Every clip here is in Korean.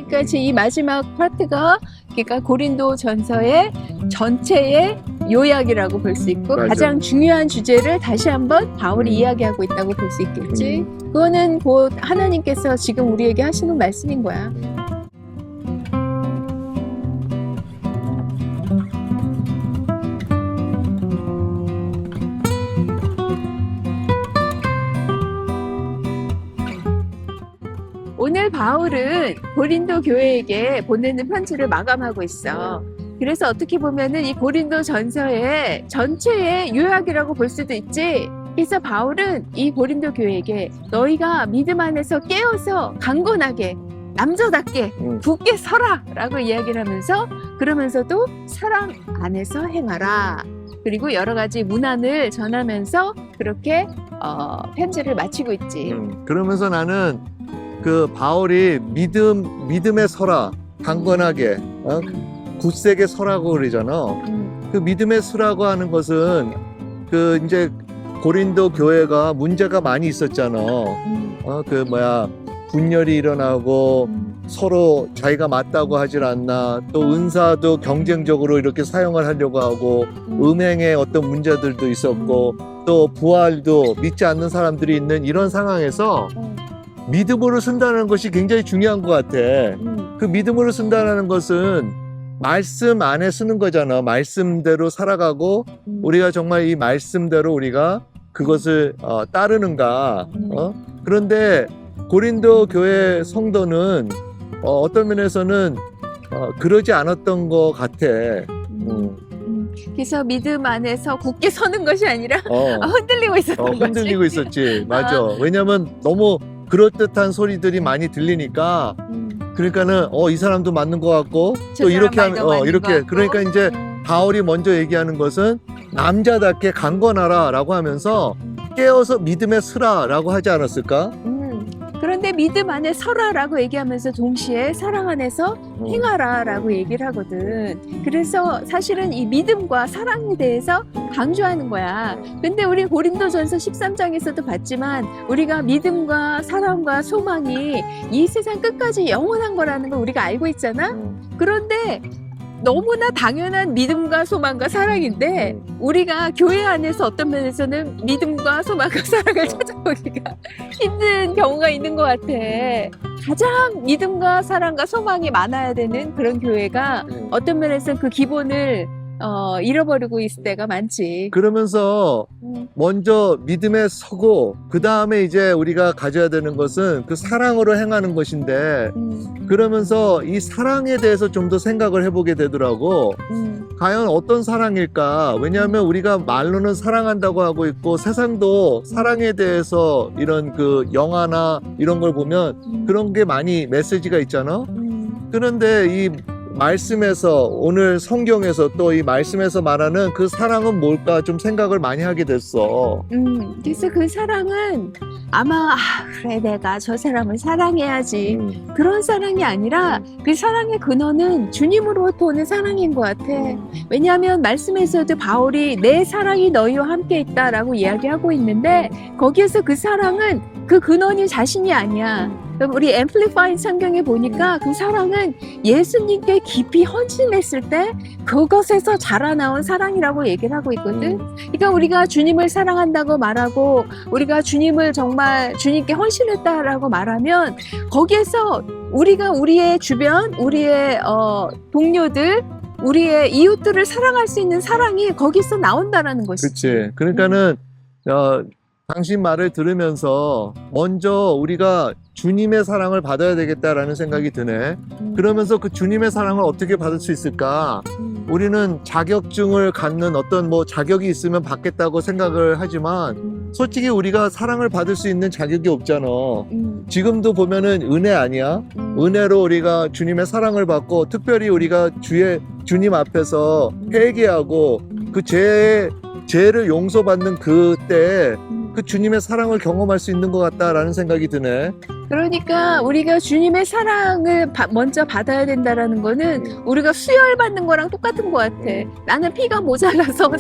그러니까 지금 이 마지막 파트가 그러니까 고린도 전서의 전체의 요약이라고 볼 수 있고 맞아. 가장 중요한 주제를 다시 한번 바울이 이야기하고 있다고 볼 수 있겠지. 그거는 곧 하나님께서 지금 우리에게 하시는 말씀인 거야. 오늘 바울은 고린도 교회에게 보내는 편지를 마감하고 있어. 그래서 어떻게 보면은 이 고린도 전서의 전체의 요약이라고 볼 수도 있지. 그래서 바울은 이 고린도 교회에게 너희가 믿음 안에서 깨어서 강건하게 남자답게 굳게 서라 라고 이야기를 하면서 그러면서도 사랑 안에서 행하라. 그리고 여러 가지 문안을 전하면서 그렇게 편지를 마치고 있지. 그러면서 나는 그 바울이 믿음에 서라, 강건하게, 굳세게 서라고 그러잖아. 그 믿음에 서라고 하는 것은 그 이제 고린도 교회가 문제가 많이 있었잖아. 분열이 일어나고 서로 자기가 맞다고 하질 않나. 또 은사도 경쟁적으로 이렇게 사용을 하려고 하고 음행의 어떤 문제들도 있었고 또 부활도 믿지 않는 사람들이 있는 이런 상황에서 믿음으로 쓴다는 것이 굉장히 중요한 것 같아. 그 믿음으로 쓴다는 것은 말씀 안에 쓰는 거잖아. 말씀대로 살아가고 우리가 정말 이 말씀대로 우리가 그것을 따르는가. 그런데 고린도 교회 성도는 어떤 면에서는 그러지 않았던 것 같아. 그래서 믿음 안에서 굳게 서는 것이 아니라 흔들리고 있었던 거지. 흔들리고 있었지. 맞아. 왜냐면 너무 그럴듯한 소리들이 많이 들리니까 그러니까는 이 사람도 맞는 것 같고 또 이렇게 하면 이렇게 그러니까 이제 바울이 먼저 얘기하는 것은 남자답게 강건하라 라고 하면서 깨어서 믿음에 서라 라고 하지 않았을까? 그런데 믿음 안에 서라라고 얘기하면서 동시에 사랑 안에서 행하라라고 얘기를 하거든. 그래서 사실은 이 믿음과 사랑에 대해서 강조하는 거야. 근데 우리 고린도전서 13장에서도 봤지만 우리가 믿음과 사랑과 소망이 이 세상 끝까지 영원한 거라는 걸 우리가 알고 있잖아. 그런데 너무나 당연한 믿음과 소망과 사랑인데 우리가 교회 안에서 어떤 면에서는 믿음과 소망과 사랑을 찾아보기가 힘든 경우가 있는 것 같아. 가장 믿음과 사랑과 소망이 많아야 되는 그런 교회가 어떤 면에서는 그 기본을 잃어버리고 있을 때가 많지. 그러면서 먼저 믿음에 서고 그 다음에 이제 우리가 가져야 되는 것은 그 사랑으로 행하는 것인데 그러면서 이 사랑에 대해서 좀 더 생각을 해보게 되더라고. 과연 어떤 사랑일까? 왜냐하면 우리가 말로는 사랑한다고 하고 있고 세상도 사랑에 대해서 이런 그 영화나 이런 걸 보면 그런 게 많이 메시지가 있잖아. 그런데 이 말씀에서 오늘 성경에서 또 이 말씀에서 말하는 그 사랑은 뭘까 좀 생각을 많이 하게 됐어. 그래서 그 사랑은 아마 그래 내가 저 사람을 사랑해야지 그런 사랑이 아니라 그 사랑의 근원은 주님으로부터 오는 사랑인 것 같아. 왜냐하면 말씀에서도 바울이 내 사랑이 너희와 함께 있다라고 이야기하고 있는데 거기에서 그 사랑은 그 근원이 자신이 아니야. 우리 앰플리파인 성경에 보니까 그 사랑은 예수님께 깊이 헌신했을 때 그것에서 자라나온 사랑이라고 얘기를 하고 있거든. 그러니까 우리가 주님을 사랑한다고 말하고 우리가 주님을 정말 주님께 헌신했다라고 말하면 거기에서 우리가 우리의 주변, 우리의 동료들, 우리의 이웃들을 사랑할 수 있는 사랑이 거기서 나온다라는 것이지. 그렇지. 그러니까는 당신 말을 들으면서 먼저 우리가 주님의 사랑을 받아야 되겠다라는 생각이 드네. 그러면서 그 주님의 사랑을 어떻게 받을 수 있을까? 우리는 자격증을 갖는 어떤 자격이 있으면 받겠다고 생각을 하지만 솔직히 우리가 사랑을 받을 수 있는 자격이 없잖아. 지금도 보면은 은혜 아니야? 은혜로 우리가 주님의 사랑을 받고 특별히 우리가 주님 앞에서 회개하고 그 죄를 용서받는 그때 그 주님의 사랑을 경험할 수 있는 것 같다라는 생각이 드네. 그러니까 우리가 주님의 사랑을 먼저 받아야 된다라는 거는 우리가 수혈받는 거랑 똑같은 것 같아. 나는 피가 모자라서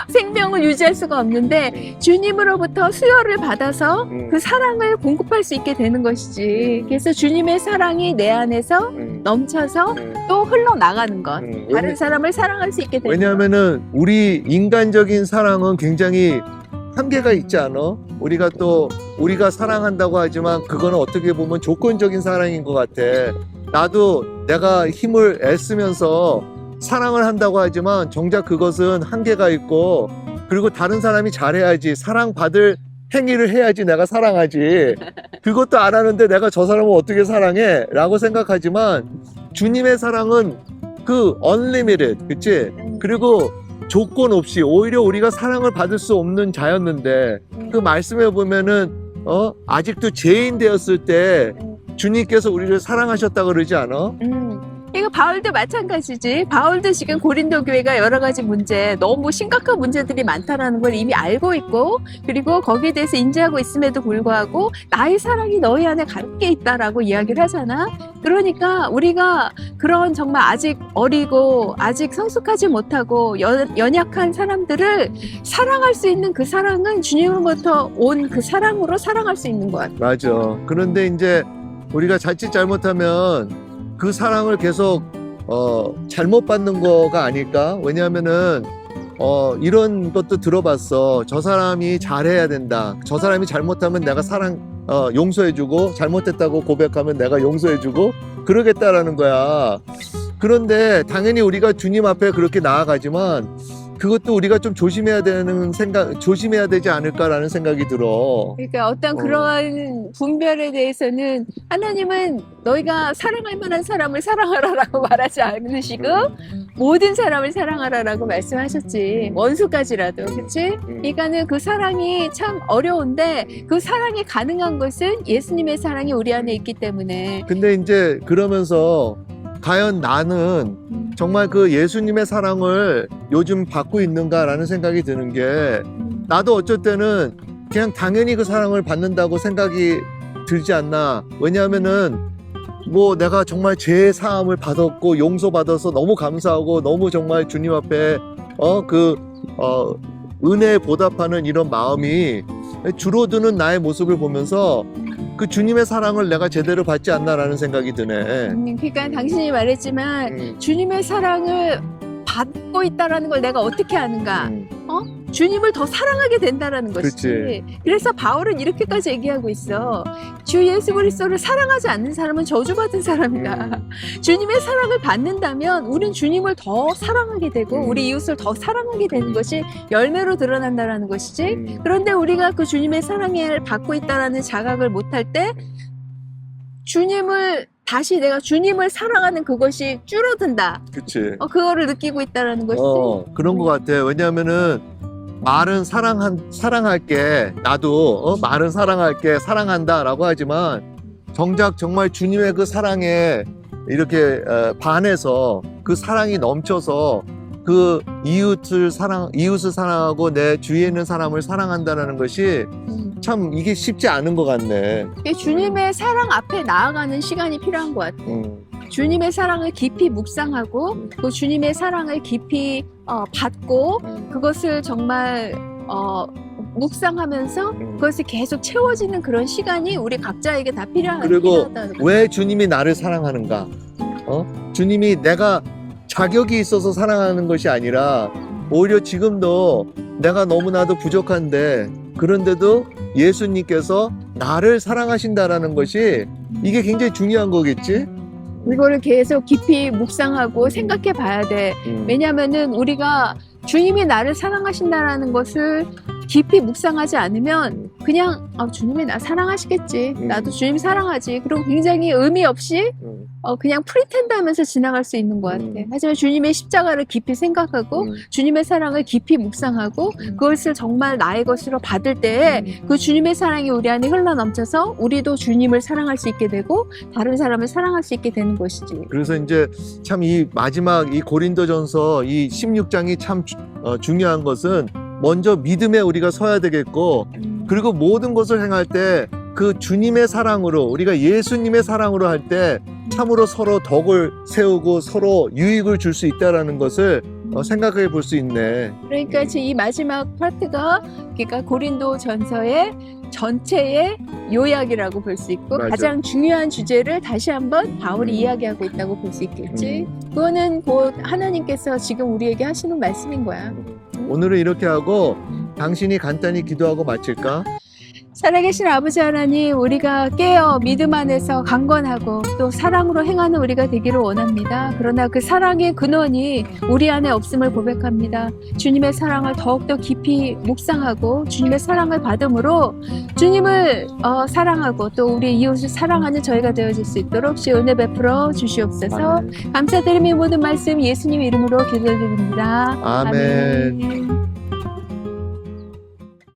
생명을 유지할 수가 없는데 주님으로부터 수혈을 받아서 그 사랑을 공급할 수 있게 되는 것이지. 그래서 주님의 사랑이 내 안에서 넘쳐서 또 흘러나가는 것. 다른 사람을 사랑할 수 있게 되는 것. 왜냐하면은 우리 인간적인 사랑은 굉장히 한계가 있지 않아? 우리가 사랑한다고 하지만 그거는 어떻게 보면 조건적인 사랑인 것 같아. 나도 내가 힘을 애쓰면서 사랑을 한다고 하지만 정작 그것은 한계가 있고, 그리고 다른 사람이 잘해야지, 사랑받을 행위를 해야지 내가 사랑하지. 그것도 안 하는데 내가 저 사람을 어떻게 사랑해? 라고 생각하지만 주님의 사랑은 그 unlimited, 그치? 그리고 조건 없이 오히려 우리가 사랑을 받을 수 없는 자였는데 그 말씀에 보면은 아직도 죄인 되었을 때 주님께서 우리를 사랑하셨다 그러지 않아? 이거 바울도 마찬가지지. 바울도 지금 고린도 교회가 여러 가지 문제, 너무 심각한 문제들이 많다라는 걸 이미 알고 있고, 그리고 거기에 대해서 인지하고 있음에도 불구하고 나의 사랑이 너희 안에 가득해 있다라고 이야기를 하잖아. 그러니까 우리가 그런 정말 아직 어리고 아직 성숙하지 못하고 연약한 사람들을 사랑할 수 있는 그 사랑은 주님으로부터 온 그 사랑으로 사랑할 수 있는 것 같아. 맞아. 그런데 이제 우리가 자칫 잘못하면 그 사랑을 계속 잘못 받는 거가 아닐까? 왜냐하면은 이런 것도 들어봤어. 저 사람이 잘해야 된다. 저 사람이 잘못하면 내가 용서해주고, 잘못했다고 고백하면 내가 용서해주고 그러겠다라는 거야. 그런데 당연히 우리가 주님 앞에 그렇게 나아가지만 그것도 우리가 좀 조심해야 되지 않을까라는 생각이 들어. 그러니까 어떤 그러한 분별에 대해서는 하나님은 너희가 사랑할 만한 사람을 사랑하라라고 말하지 않으시고 모든 사람을 사랑하라라고 말씀하셨지. 원수까지라도, 그치? 그러니까는 그 사랑이 참 어려운데 그 사랑이 가능한 것은 예수님의 사랑이 우리 안에 있기 때문에. 근데 이제 그러면서 과연 나는 정말 그 예수님의 사랑을 요즘 받고 있는가라는 생각이 드는 게, 나도 어쩔 때는 그냥 당연히 그 사랑을 받는다고 생각이 들지 않나. 왜냐하면은 뭐 내가 정말 죄 사함을 받았고 용서받아서 너무 감사하고 너무 정말 주님 앞에 은혜에 보답하는 이런 마음이 줄어드는 나의 모습을 보면서 그 주님의 사랑을 내가 제대로 받지 않나라는 생각이 드네. 그러니까 당신이 말했지만 주님의 사랑을 받고 있다라는 걸 내가 어떻게 아는가? 주님을 더 사랑하게 된다라는 것이지. 그치. 그래서 바울은 이렇게까지 얘기하고 있어. 주 예수 그리스도를 사랑하지 않는 사람은 저주받은 사람이다. 주님의 사랑을 받는다면 우린 주님을 더 사랑하게 되고 우리 이웃을 더 사랑하게 되는 것이 열매로 드러난다라는 것이지. 그런데 우리가 그 주님의 사랑을 받고 있다라는 자각을 못할 때 다시 내가 주님을 사랑하는 그것이 줄어든다. 그치. 그거를 느끼고 있다라는 것이지. 그런 것 같아. 왜냐하면은 말은 사랑할게, 나도 말은 사랑할게, 사랑한다라고 하지만 정작 정말 주님의 그 사랑에 이렇게 반해서 그 사랑이 넘쳐서 그 이웃을 사랑하고 내 주위에 있는 사람을 사랑한다는 것이 참 이게 쉽지 않은 것 같네. 주님의 사랑 앞에 나아가는 시간이 필요한 것 같아. 주님의 사랑을 깊이 묵상하고 그 주님의 사랑을 깊이 받고 그것을 정말 묵상하면서 그것이 계속 채워지는 그런 시간이 우리 각자에게 다 그리고 필요하다는 왜 주님이 나를 사랑하는가? 주님이 내가 자격이 있어서 사랑하는 것이 아니라 오히려 지금도 내가 너무나도 부족한데 그런데도 예수님께서 나를 사랑하신다라는 것이 이게 굉장히 중요한 거겠지? 이거를 계속 깊이 묵상하고 생각해 봐야 돼. 왜냐면은 우리가 주님이 나를 사랑하신다라는 것을 깊이 묵상하지 않으면 그냥 주님이 나 사랑하시겠지. 나도 주님 사랑하지. 그리고 굉장히 의미 없이 그냥 프리텐드 하면서 지나갈 수 있는 것 같아. 하지만 주님의 십자가를 깊이 생각하고 주님의 사랑을 깊이 묵상하고 그것을 정말 나의 것으로 받을 때에 그 주님의 사랑이 우리 안에 흘러넘쳐서 우리도 주님을 사랑할 수 있게 되고 다른 사람을 사랑할 수 있게 되는 것이지. 그래서 이제 참 이 마지막 이 고린도전서 이 16장이 참 중요한 것은 먼저 믿음에 우리가 서야 되겠고, 그리고 모든 것을 행할 때 그 주님의 사랑으로 우리가 예수님의 사랑으로 할 때 참으로 서로 덕을 세우고 서로 유익을 줄 수 있다라는 것을 생각해 볼 수 있네. 그러니까 지금 이 마지막 파트가 그러니까 고린도 전서의 전체의 요약이라고 볼 수 있고 맞아. 가장 중요한 주제를 다시 한번 바울이 이야기하고 있다고 볼 수 있겠지. 음. 그거는 곧 하나님께서 지금 우리에게 하시는 말씀인 거야. 오늘은 이렇게 하고 당신이 간단히 기도하고 마칠까? 살아계신 아버지 하나님, 우리가 깨어 믿음 안에서 강건하고 또 사랑으로 행하는 우리가 되기를 원합니다. 그러나 그 사랑의 근원이 우리 안에 없음을 고백합니다. 주님의 사랑을 더욱더 깊이 묵상하고 주님의 사랑을 받음으로 주님을 사랑하고 또 우리 이웃을 사랑하는 저희가 되어질 수 있도록 주 은혜 베풀어 주시옵소서. 감사드리며 모든 말씀 예수님 이름으로 기도드립니다. 아멘. 아멘.